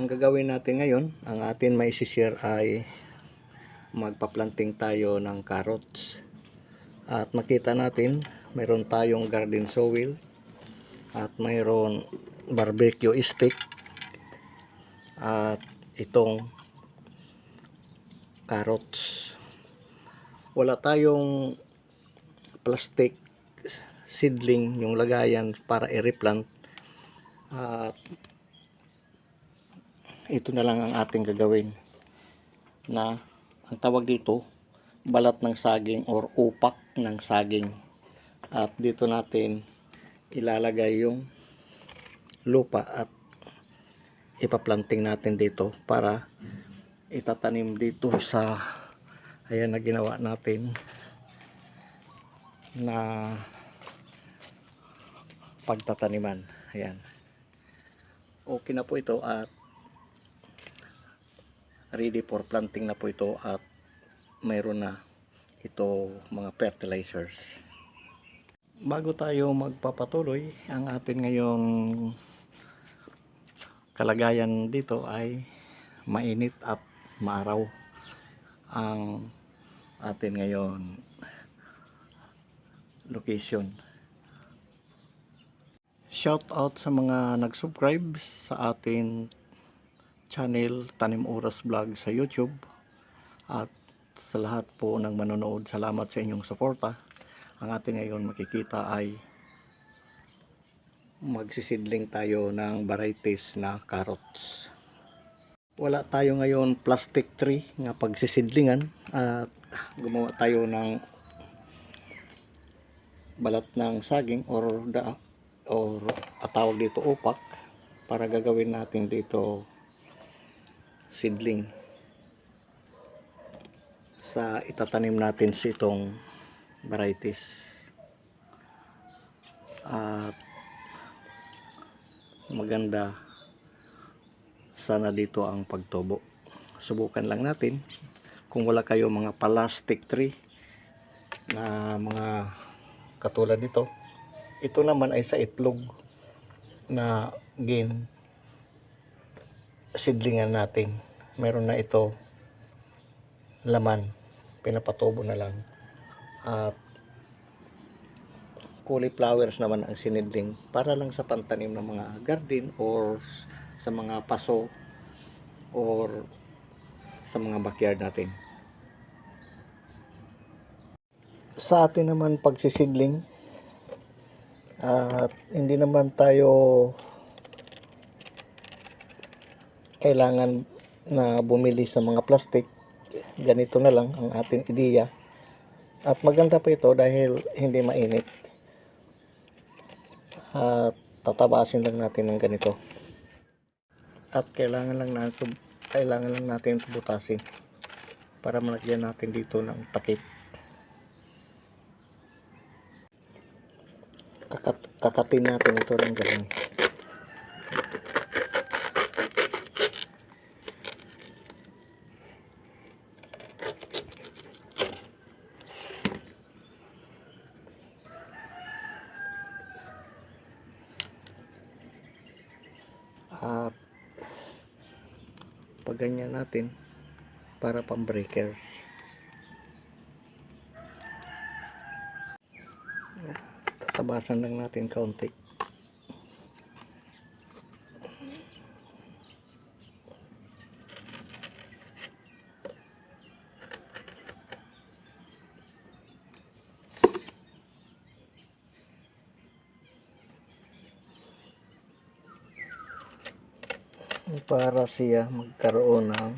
Ang gagawin natin ngayon, ang atin may share ay magpa-planting tayo ng carrots. At makita natin, mayroon tayong garden soil at mayroon barbecue stick at itong carrots. Wala tayong plastic seedling, yung lagayan para i-replant. At ito na lang ang ating gagawin, na ang tawag dito balat ng saging or upak ng saging. At dito natin ilalagay yung lupa at ipaplanting natin dito para itatanim dito sa ayan na ginawa natin na pagtataniman. Ayan, okay na po ito at ready for planting na po ito at mayroon na ito mga fertilizers. Bago tayo magpapatuloy, ang atin ngayong kalagayan dito ay mainit at maaraw ang atin ngayon location. Shout out sa mga nag-subscribe sa atin channel Tanim Oras Vlog sa YouTube, at sa lahat po ng manonood, salamat sa inyong suporta. Ang atin ngayon makikita ay magsisidling tayo ng varieties na carrots. Wala tayo ngayon plastic tree nga pagsisidlingan at gumawa tayo ng balat ng saging or tawag dito upak para gagawin natin dito seedling sa itatanim natin sa itong varieties. At maganda sana dito ang pagtubo. Subukan lang natin kung wala kayo mga plastic tree na mga katulad nito. Ito naman ay sa itlog na seedlingan natin. Meron na ito laman, pinapatubo na lang. At cauliflowers naman ang sinidling para lang sa pantanim ng mga garden or sa mga paso or sa mga backyard natin. Sa atin naman pagsisidling, at hindi naman tayo kailangan na bumili sa mga plastic. Ganito na lang ang ating ideya. At maganda pa ito dahil hindi mainit. At tatabasin lang natin ng ganito. At kailangan lang natin butasin para malagyan natin dito ng takip. Kakatin natin ito ng ganyan. At pag ganyan natin para pang breakers. Tatabasan lang natin kaunti. Para siya magkaroon ng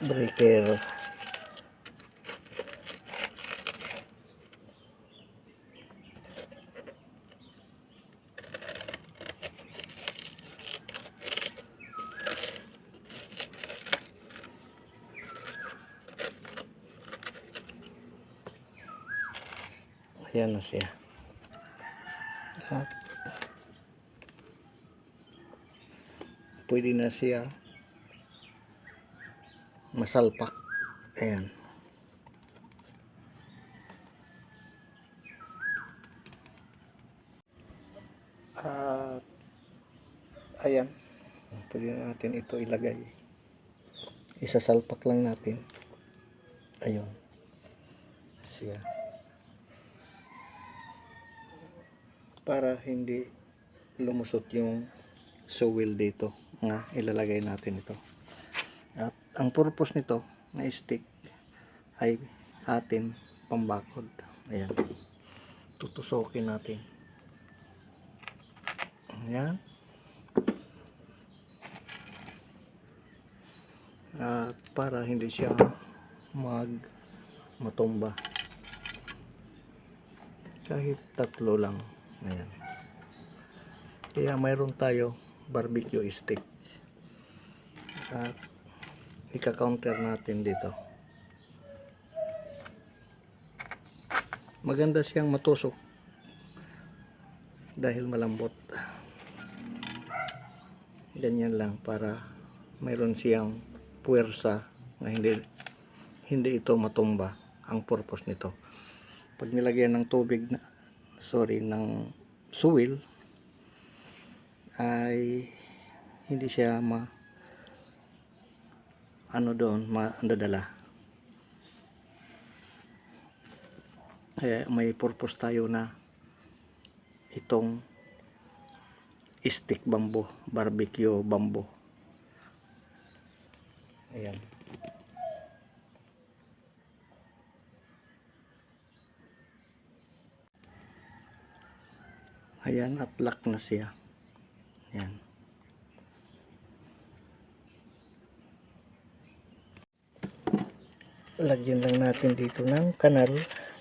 breaker. Ayan na siya. At pwede na siya masalpak. Ayan. At ayan, pwede na natin ito ilagay. Isasalpak lang natin. Ayun siya, para hindi lumusot yung sewel dito nga ilalagay natin ito. At ang purpose nito na stick ay atin pambakod. Ayan, tutusokin natin. Ayan. At para hindi siya matumba, kahit tatlo lang. Ayan. Kaya mayroon tayo barbecue stick at ika-counter natin dito. Maganda siyang matusok dahil malambot. Ganyan lang para mayroon siyang puwersa na hindi ito matumba. Ang purpose nito, pag nilagyan ng tubig na ng suwil, ay hindi siya madadala. Kaya may purpose tayo na itong stick bamboo, barbecue bamboo. Ayan. Ayan, at lock na siya. Ayan. Lagyan lang natin dito ng kanal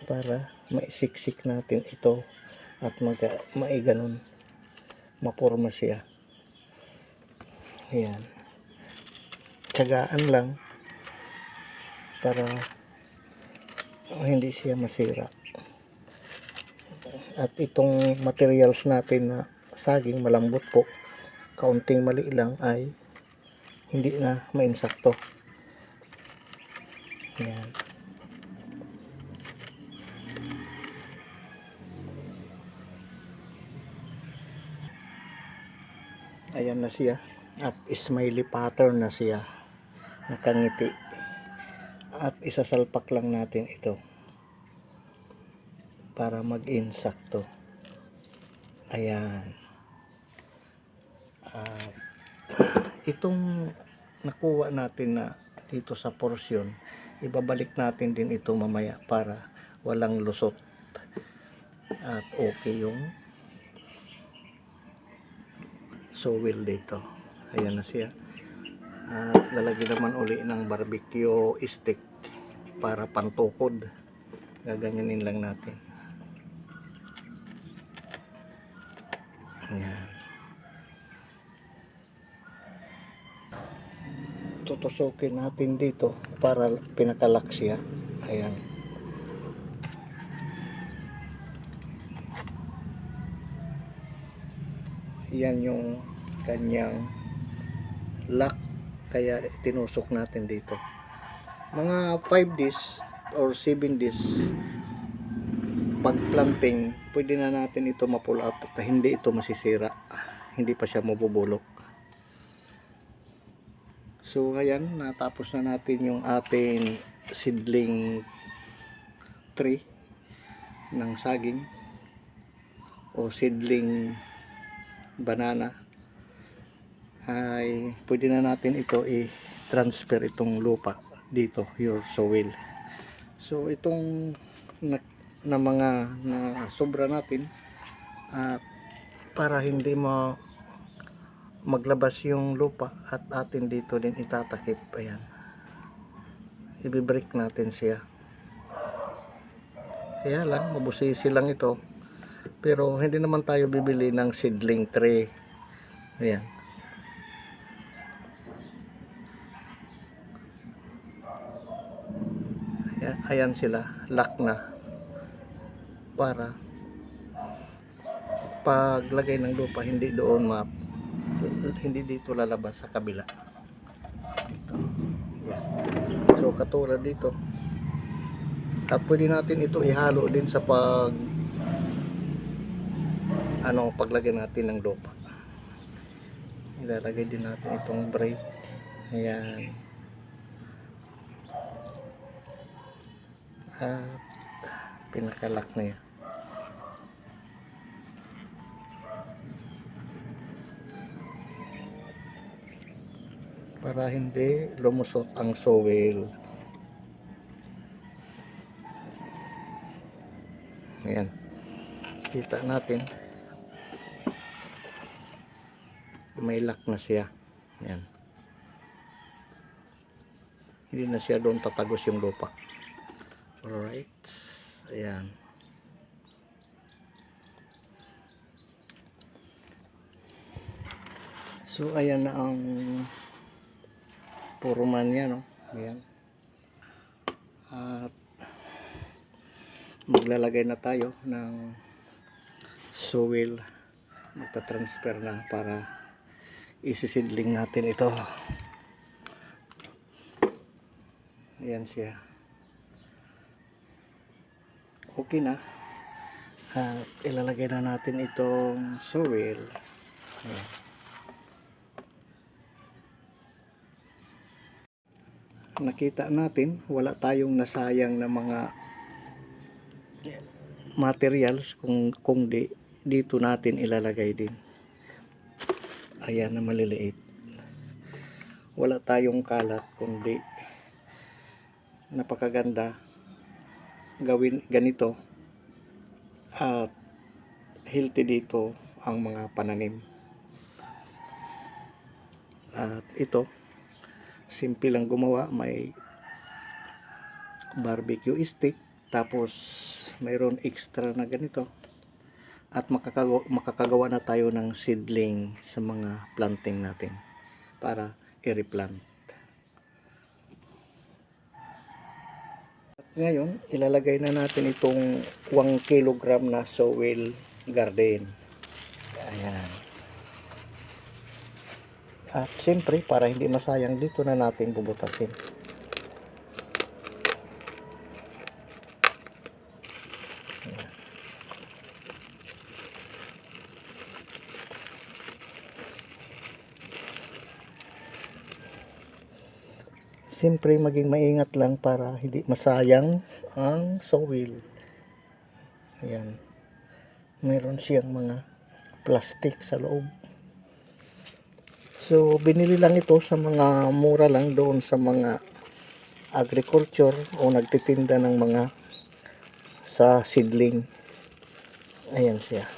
para maisiksik natin ito at maiganon, maporma siya. Ayan. Tiyagaan lang para hindi siya masira. At itong materials natin na saging malambot po, kaunting mali lang ay hindi na mainsakto. Ayan. Ayan na siya, at smiley pattern na siya, nakangiti. At isasalpak lang natin ito para mag-insakto. Ayan. At itong nakuha natin na dito sa portion, ibabalik natin din ito mamaya para walang lusot at okay yung sewel dito. Ayan na siya. At lalagyan naman uli ng barbecue stick para pantukod. Gaganyanin lang natin. Ayan. Tutusukin natin dito para pinakalak siya. Ayan. Yan yung kanyang lock, kaya tinusok natin dito. Mga 5 days or 7 days pag planting, pwede na natin ito ma-pull out at hindi ito masisira, hindi pa siya mabubulok. So ayan, natapos na natin yung ating seedling tree ng saging o seedling banana. Ay pwede na natin ito i-transfer itong lupa dito, your soil. So itong mga na sobra natin, at para hindi maglabas yung lupa at atin dito din itatakip. Ayan, i-break natin siya. Kaya lang mabusisi lang ito, pero hindi naman tayo bibili ng seedling tree. Ayan. Ayan sila, lock na, para paglagay ng lupa hindi dito lalabas sa kabila dito. Ayan. So katulad dito, at pwede natin ito ihalo din sa paglagay natin ng lupa. ilalagay din natin itong brake. Ayan. At pinakalock na yan. Para hindi lumusot ang soil. Ayan. Kita natin. May lock na siya. Ayan. Hindi na siya doon tatagos yung lupa. Alright. Ayan. So ayan na ang puruman niya, no? Ayan. At maglalagay na tayo ng soil. Magta-transfer na para isisidling natin ito. Ayan siya. Okay na. At ilalagay na natin itong soil. Ayan. Nakita natin wala tayong nasayang na mga materials kung dito natin ilalagay din. Ayan na maliliit. Wala tayong kalat kundi napakaganda gawin ganito at healthy dito ang mga pananim. At ito simple lang gumawa, may barbecue stick, tapos mayroon extra na ganito, at makakagawa na tayo ng seedling sa mga planting natin para i-replant. At ngayon ilalagay na natin itong 1 kilogram na soil garden. Ayan. At siyempre para hindi masayang, dito na natin bubutasin. Siyempre maging maingat lang para hindi masayang ang soil. Ayan. Meron siyang mga plastic sa loob. So, binili lang ito sa mga mura lang doon sa mga agriculture o nagtitinda ng mga sa seedling. Ayan siya.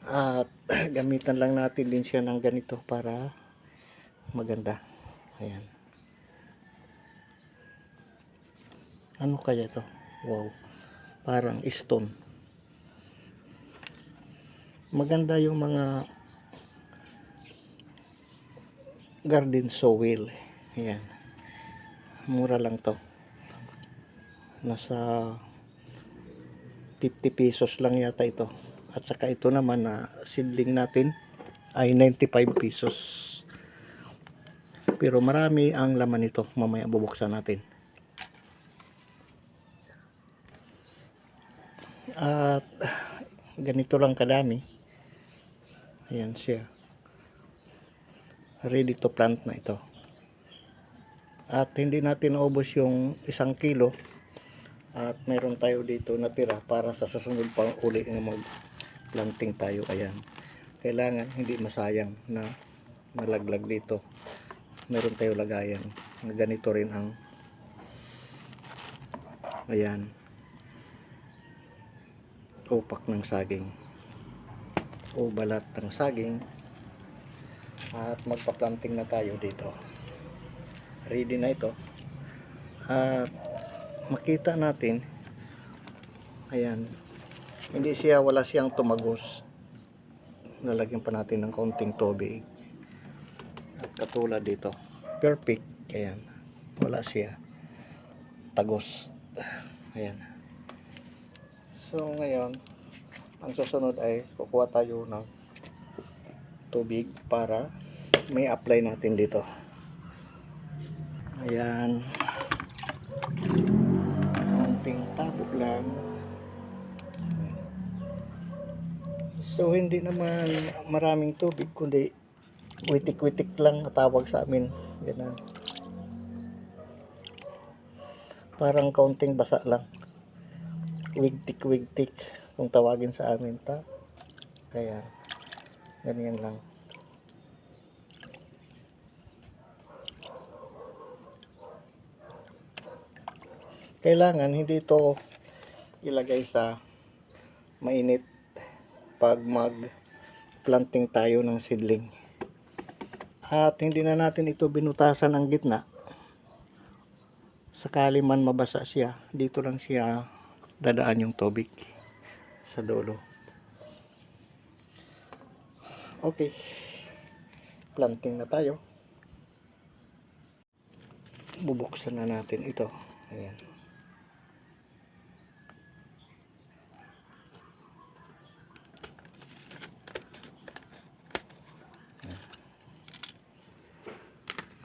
At gamitan lang natin din siya ng ganito para maganda. Ayan. Ano kaya to? Wow. Parang stone. Maganda yung mga garden soil. Ayan. Mura lang to. Nasa 50 pesos lang yata ito. At saka ito naman na seedling natin ay 95 pesos. Pero marami ang laman nito. Mamaya bubuksan natin. At ganito lang kadami. Ayan siya. Ready to plant na ito. At hindi natin naubos yung 1 kilo. At meron tayo dito natira para sa susunod pang uli na mag-planting tayo. Ayan. Kailangan hindi masayang na malaglag dito. Meron tayo lagayan. Ganito rin ang ayan. Upak ng saging. O balat ng saging. At magpa-planting na tayo dito. Ready na ito. At makita natin, ayan, hindi siya, wala siyang tumagos. Lalagyan pa natin ng kaunting tubig. At katulad dito, perfect. Ayan, wala siya tagos. Ayan. So ngayon ang susunod ay kukuha tayo ng tubig para may apply natin dito. Ayan, kaunting tabo lang. Ayan. So hindi naman maraming tubig, kundi witik-witik lang ang tawag sa amin. Ganun. Parang kaunting basa lang. Wigtik-wigtik kung tawagin sa amin ta. Kaya ganyan lang. Kailangan hindi ito ilagay sa mainit pag mag-planting tayo ng seedling. At hindi na natin ito binutasan ang gitna. Sakali man mabasa siya, dito lang siya dadaan yung tubig sa dulo. Okay, planting na tayo. Bubuksan na natin ito. Ayan.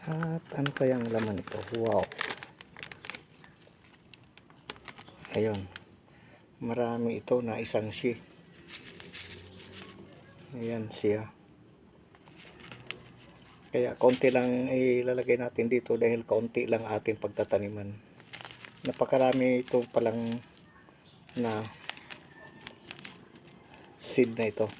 At ano kayang laman ito? Wow. Ayun. Marami ito na isang shi. Ayan siya. Kaya konti lang ilalagay natin dito dahil konti lang ating pagtataniman. Napakarami ito palang na seed na ito.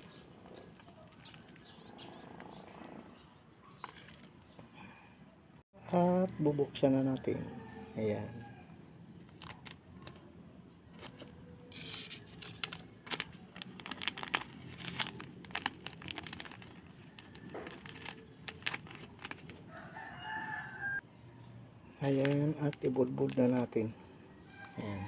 At bubuksan na natin. Ayan. Ayan, at ibudbud na natin. Ayan.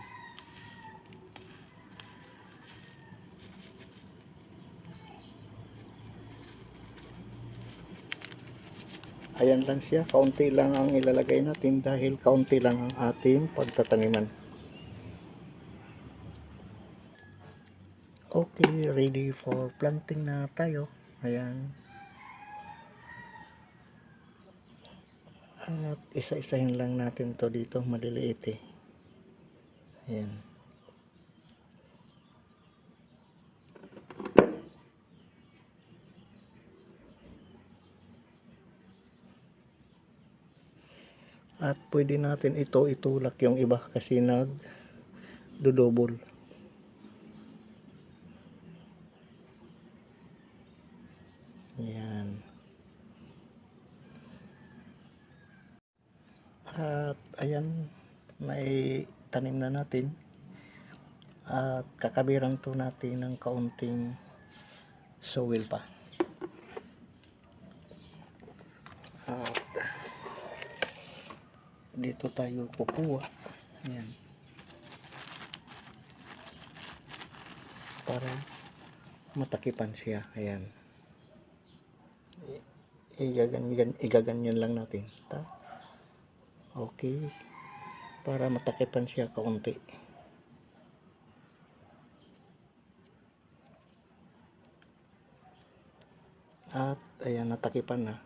Ayan lang siya, kaunti lang ang ilalagay natin dahil kaunti lang ang ating pagtataniman. Okay, ready for planting na tayo. Ayan. At isa-isahin lang natin to dito, maliliit eh. Ayan. At pwede natin ito itulak yung iba kasi nag-dodouble. Ayan. At ayan, may tanim na natin. At kakabirang to natin ng kaunting soil pa. At dito tayo kukuha. Ayan. Para matakipan siya. Ayan. Igaganyan lang natin. Okay. Para matakipan siya kaunti. At ayan, natakipan na.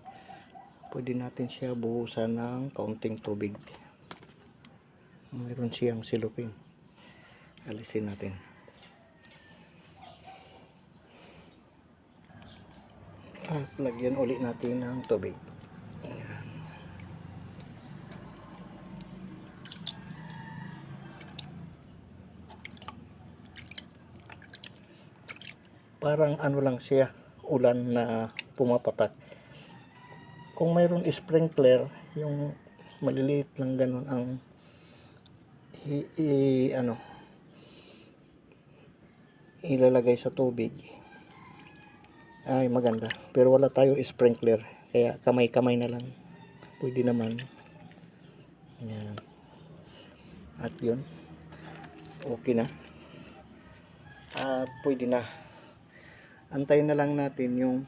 Pwede natin siya buhusan ng kaunting tubig. Mayroon siyang silupin. Alisin natin. At lagyan uli natin ng tubig. Parang ano lang siya, ulan na pumapatak. Kung mayroon sprinkler, yung maliliit lang ganun ang ilalagay sa tubig, ay maganda. Pero wala tayo sprinkler, kaya kamay-kamay na lang. Pwede naman. Ayan. At yun, okay na. At pwede na. Antayin na lang natin yung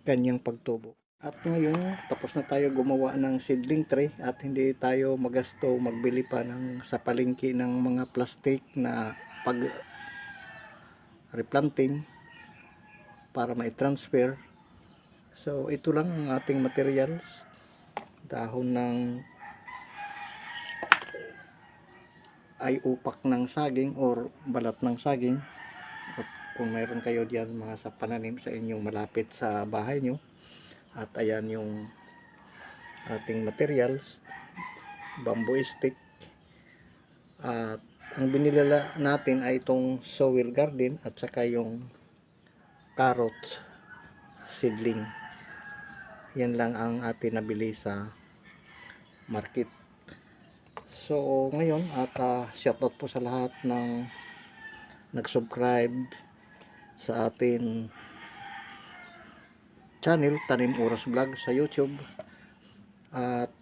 kanyang pagtubo. At ngayon, tapos na tayo gumawa ng seedling tray at hindi tayo magasto magbili pa ng sa palengke ng mga plastic na pag replanting para mai-transfer. So ito lang ang ating materials. Dahon ng ay upak ng saging or balat ng saging. At kung mayroon kayo diyan mga sa pananim sa inyong malapit sa bahay nyo. At ayan yung ating materials, bamboo stick. At ang binilala natin ay itong soil garden at saka yung carrots seedling. Yan lang ang atin nabili sa market. So ngayon at shoutout po sa lahat ng nag-subscribe sa atin channel Tanim Oras Vlog sa YouTube. At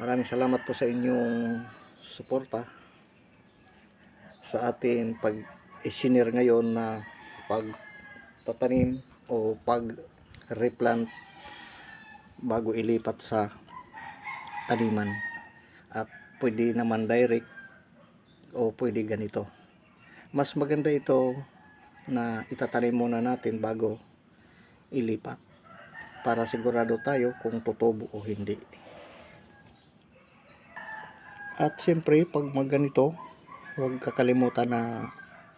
maraming salamat po sa inyong suporta sa atin pag i-share ngayon na pagtatanim o pag-replant bago ilipat sa taniman. At pwede naman direct o pwede ganito. Mas maganda ito na itatanim muna natin bago ilipat para sigurado tayo kung tutubo o hindi. At siyempre pag magganito, huwag kakalimutan na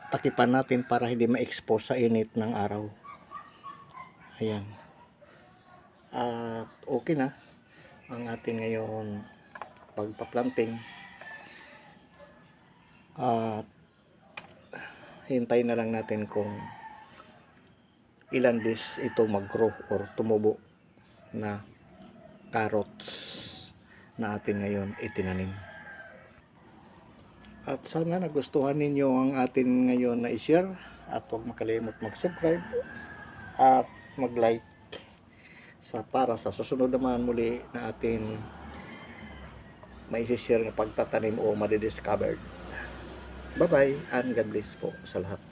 takipan natin para hindi ma-expose sa init ng araw. Ayan. At okay na ang ating ngayon pagpa-planting. At hintayin na lang natin kung ilan days ito mag-grow or tumubo na carrots na atin ngayon itinanim. At sana nagustuhan ninyo ang atin ngayon na i-share at huwag makalimot mag-subscribe at mag-like para sa susunod naman muli na atin may share na pagtatanim o madidiscovered. Bye bye and God bless po sa lahat.